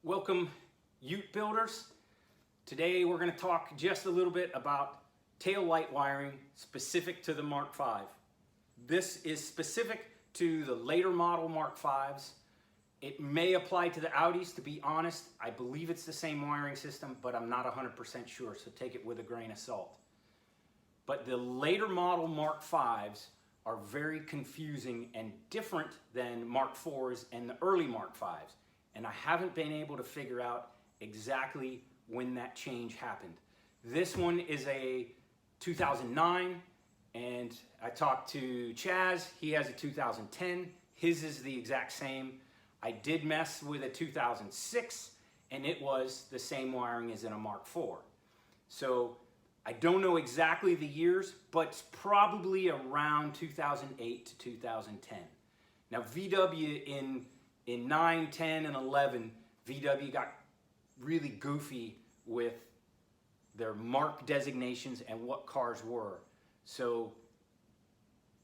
Welcome, Ute builders. Today we're going to talk just a little bit about tail light wiring specific to the Mark V. This is specific to the later model Mark Vs. It may apply to the Audis. To be honest, I believe it's the same wiring system, but I'm not 100% sure, so take it with a grain of salt. But the later model Mark Vs are very confusing and different than Mark IVs and the early Mark Vs. And I haven't been able to figure out exactly when that change happened. This one is a 2009, and I talked to Chaz. He has a 2010. His is the exact same. I did mess with a 2006, and it was the same wiring as in a Mark IV. So I don't know exactly the years, but it's probably around 2008 to 2010. Now VW in 9, 10, and 11, VW got really goofy with their mark designations and what cars were. So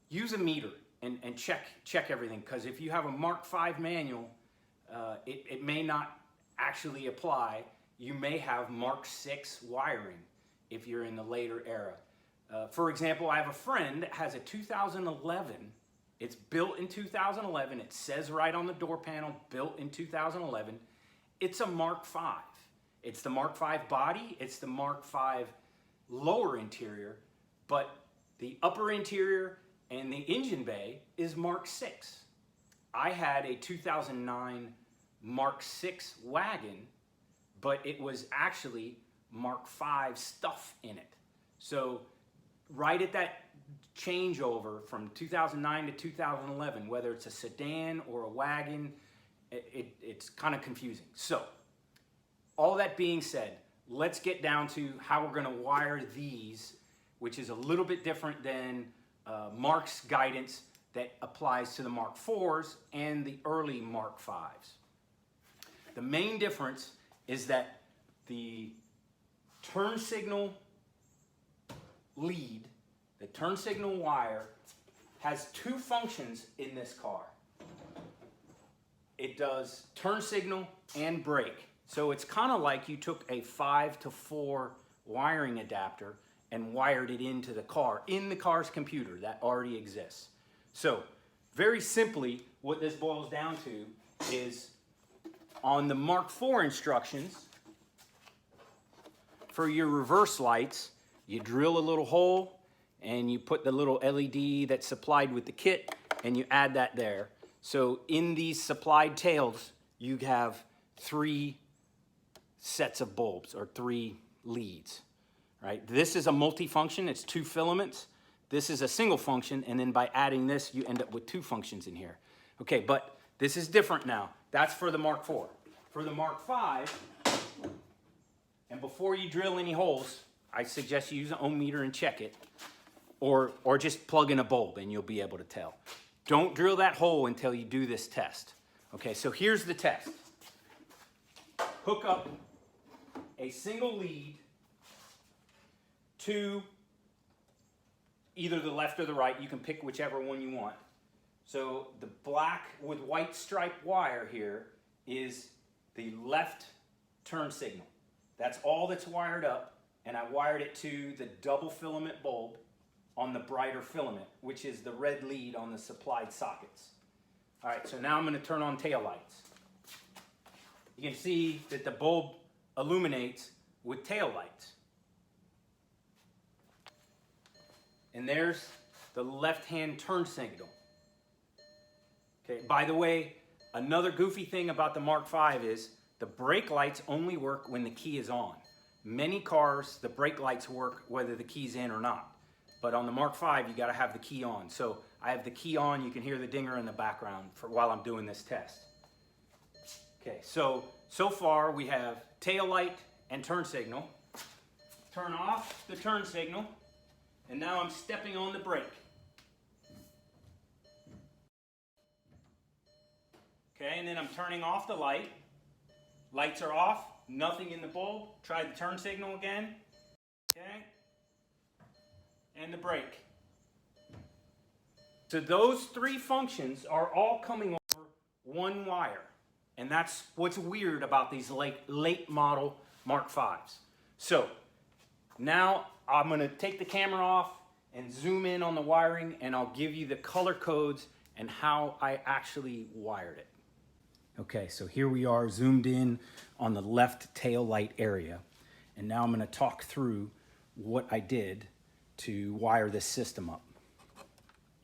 use a meter and check everything, because if you have a Mark V manual, it may not actually apply. You may have Mark VI wiring if you're in the later era. For example, I have a friend that has a 2011. It's built in 2011. It says right on the door panel, built in 2011. It's a Mark V. It's the Mark V body. It's the Mark V lower interior, but the upper interior and the engine bay is Mark VI. I had a 2009 Mark VI wagon, but it was actually Mark V stuff in it. So right at that changeover from 2009 to 2011, whether it's a sedan or a wagon, it's kind of confusing. So all that being said, let's get down to how we're going to wire these, which is a little bit different than Mark's guidance that applies to the Mark IVs and the early Mark Vs. The main difference is that the turn signal lead, the turn signal wire, has two functions in this car. It does turn signal and brake. So it's kind of like you took a 5 to 4 wiring adapter and wired it into the car, in the car's computer that already exists. So very simply, what this boils down to is on the Mark IV instructions, for your reverse lights, you drill a little hole and you put the little LED that's supplied with the kit and you add that there. So in these supplied tails, you have 3 sets of bulbs or 3 leads, right? This is a multi-function, it's 2 filaments. This is a single function, and then by adding this, you end up with 2 functions in here. Okay, but this is different now. That's for the Mark IV. For the Mark V, and before you drill any holes, I suggest you use an ohm meter and check it, or just plug in a bulb and you'll be able to tell. Don't drill that hole until you do this test. Okay, so here's the test. Hook up a single lead to either the left or the right. You can pick whichever one you want. So the black with white striped wire here is the left turn signal. That's all that's wired up, and I wired it to the double filament bulb on the brighter filament, which is the red lead on the supplied sockets. All right, so now I'm going to turn on tail lights. You can see that the bulb illuminates with tail lights. And there's the left-hand turn signal. Okay, by the way, another goofy thing about the Mark V is the brake lights only work when the key is on. Many cars, the brake lights work whether the key's in or not. But on the Mark V, you got to have the key on. So I have the key on. You can hear the dinger in the background while I'm doing this test. Okay, so far we have tail light and turn signal. Turn off the turn signal, and now I'm stepping on the brake. Okay, and then I'm turning off the light. Lights are off, nothing in the bulb. Try the turn signal again. Okay, and the brake. So those 3 functions are all coming over one wire. And that's what's weird about these late model Mark V's. So now I'm gonna take the camera off and zoom in on the wiring, and I'll give you the color codes and how I actually wired it. Okay, so here we are zoomed in on the left tail light area. And now I'm gonna talk through what I did to wire this system up.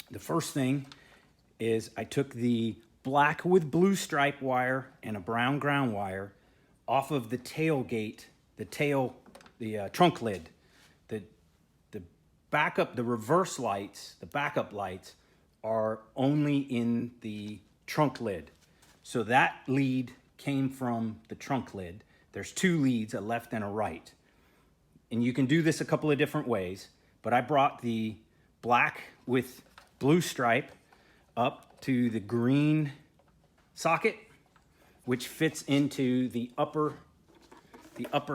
The first thing is I took the black with blue stripe wire and a brown ground wire off of the tailgate, the trunk lid. The backup, the reverse lights, the backup lights are only in the trunk lid. So that lead came from the trunk lid. There's two leads, a left and a right. And you can do this a couple of different ways, but I brought the black with blue stripe up to the green socket, which fits into the upper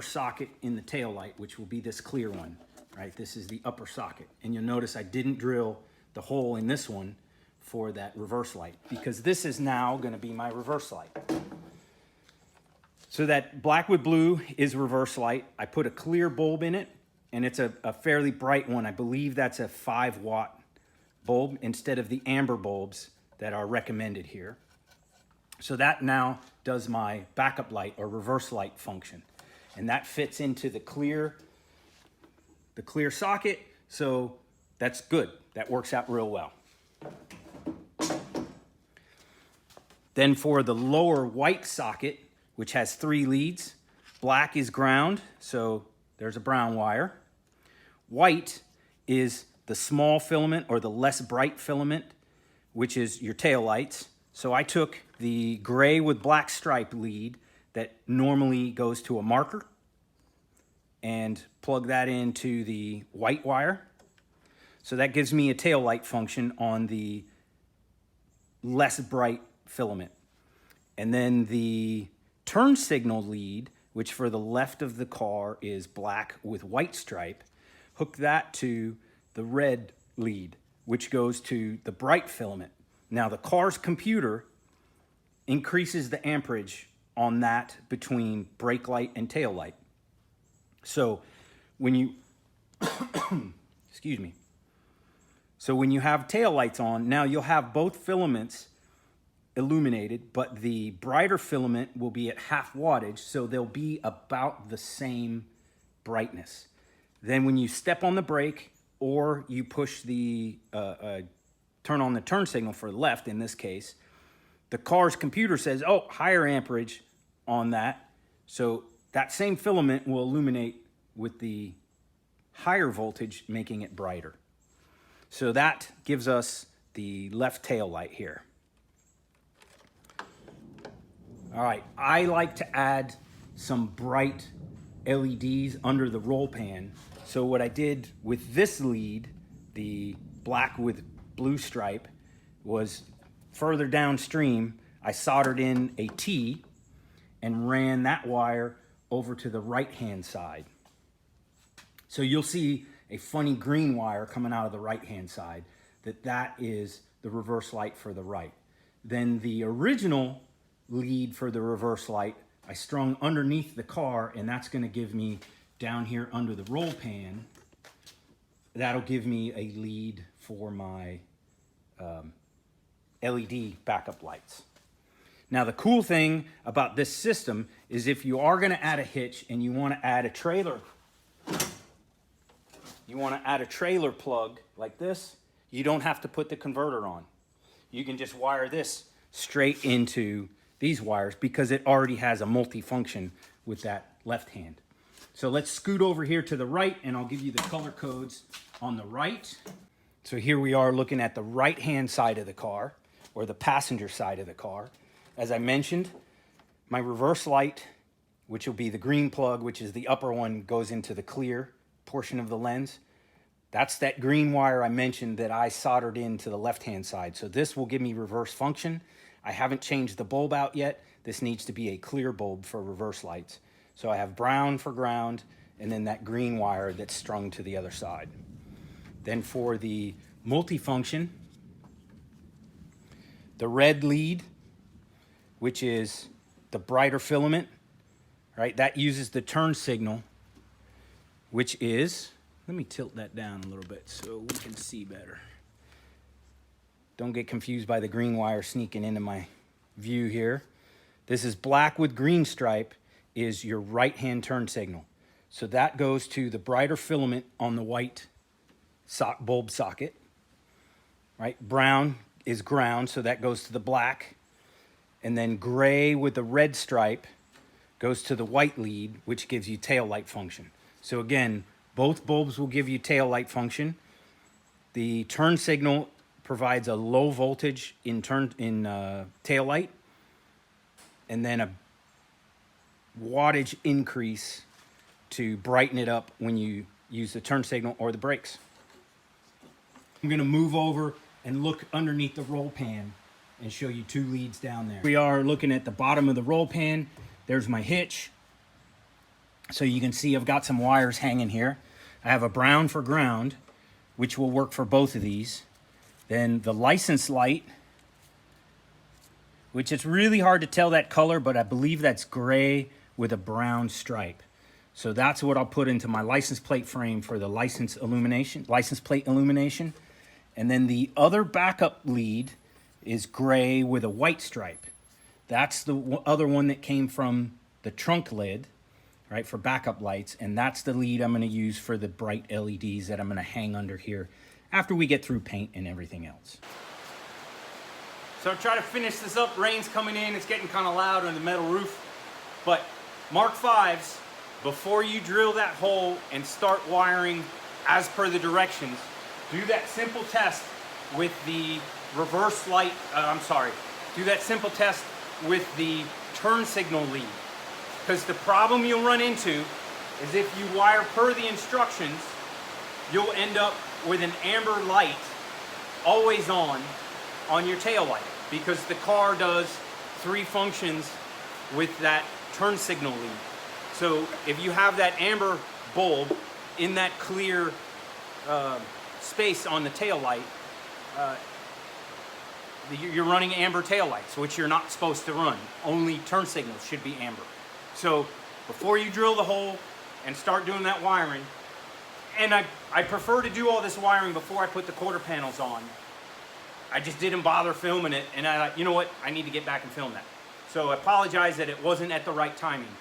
socket in the tail light, which will be this clear one, right? This is the upper socket. And you'll notice I didn't drill the hole in this one for that reverse light, because this is now gonna be my reverse light. So that black with blue is reverse light. I put a clear bulb in it, and it's a fairly bright one. I believe that's a 5-watt bulb instead of the amber bulbs that are recommended here. So that now does my backup light or reverse light function. And that fits into the clear socket, so that's good. That works out real well. Then for the lower white socket, which has 3 leads, black is ground, so there's a brown wire. White is the small filament or the less bright filament, which is your tail lights. So I took the gray with black stripe lead that normally goes to a marker and plug that into the white wire. So that gives me a tail light function on the less bright filament. And then the turn signal lead, which for the left of the car is black with white stripe, hook that to the red lead, which goes to the bright filament. Now the car's computer increases the amperage on that between brake light and tail light. So when you, excuse me. So when you have tail lights on, now you'll have both filaments illuminated, but the brighter filament will be at half wattage, so they'll be about the same brightness. Then when you step on the brake or you push the, turn on the turn signal for left in this case, the car's computer says, oh, higher amperage on that. So that same filament will illuminate with the higher voltage, making it brighter. So that gives us the left tail light here. All right, I like to add some bright LEDs under the roll pan. So what I did with this lead, the black with blue stripe, was further downstream, I soldered in a T and ran that wire over to the right-hand side. So you'll see a funny green wire coming out of the right-hand side, that is the reverse light for the right. Then the original lead for the reverse light, I strung underneath the car, and that's gonna give me down here under the roll pan, that'll give me a lead for my LED backup lights. Now the cool thing about this system is if you are gonna add a hitch and you wanna add a trailer, plug like this, you don't have to put the converter on. You can just wire this straight into these wires because it already has a multifunction with that left hand. So let's scoot over here to the right and I'll give you the color codes on the right. So here we are looking at the right-hand side of the car, or the passenger side of the car. As I mentioned, my reverse light, which will be the green plug, which is the upper one, goes into the clear portion of the lens. That's that green wire I mentioned that I soldered into the left-hand side. So this will give me reverse function. I haven't changed the bulb out yet. This needs to be a clear bulb for reverse lights. So I have brown for ground, and then that green wire that's strung to the other side. Then for the multifunction, the red lead, which is the brighter filament, right? That uses the turn signal, which is, let me tilt that down a little bit so we can see better. Don't get confused by the green wire sneaking into my view here. This is black with green stripe is your right-hand turn signal. So that goes to the brighter filament on the white bulb socket, right? Brown is ground, so that goes to the black. And then gray with the red stripe goes to the white lead, which gives you tail light function. So again, both bulbs will give you tail light function. The turn signal provides a low voltage in tail light, and then a wattage increase to brighten it up when you use the turn signal or the brakes. I'm gonna move over and look underneath the roll pan and show you two leads down there. We are looking at the bottom of the roll pan. There's my hitch. So you can see I've got some wires hanging here. I have a brown for ground, which will work for both of these. Then the license light, which it's really hard to tell that color, but I believe that's gray with a brown stripe. So that's what I'll put into my license plate frame for the license plate illumination. And then the other backup lead is gray with a white stripe. That's the other one that came from the trunk lid, right, for backup lights. And that's the lead I'm gonna use for the bright LEDs that I'm gonna hang under here after we get through paint and everything else. So I'll try to finish this up. Rain's coming in, it's getting kind of loud on the metal roof. But Mark 5s, before you drill that hole and start wiring as per the directions, do that simple test with the reverse light, do that simple test with the turn signal lead. Because the problem you'll run into is if you wire per the instructions, you'll end up with an amber light always on your tail light, because the car does 3 functions with that turn signal lead. So if you have that amber bulb in that clear space on the tail light, you're running amber tail lights, which you're not supposed to run. Only turn signals should be amber. So before you drill the hole and start doing that wiring, and I prefer to do all this wiring before I put the quarter panels on. I just didn't bother filming it, and you know what? I need to get back and film that. So I apologize that it wasn't at the right timing.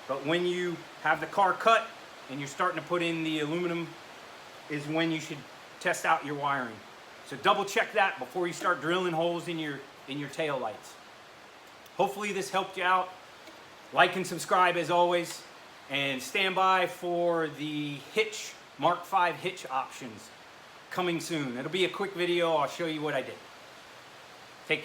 But when you have the car cut and you're starting to put in the aluminum is when you should test out your wiring. So double check that before you start drilling holes in your tail lights. Hopefully this helped you out. Like and subscribe as always, and stand by for the hitch, Mark 5 hitch options coming soon. It'll be a quick video. I'll show you what I did. Take care.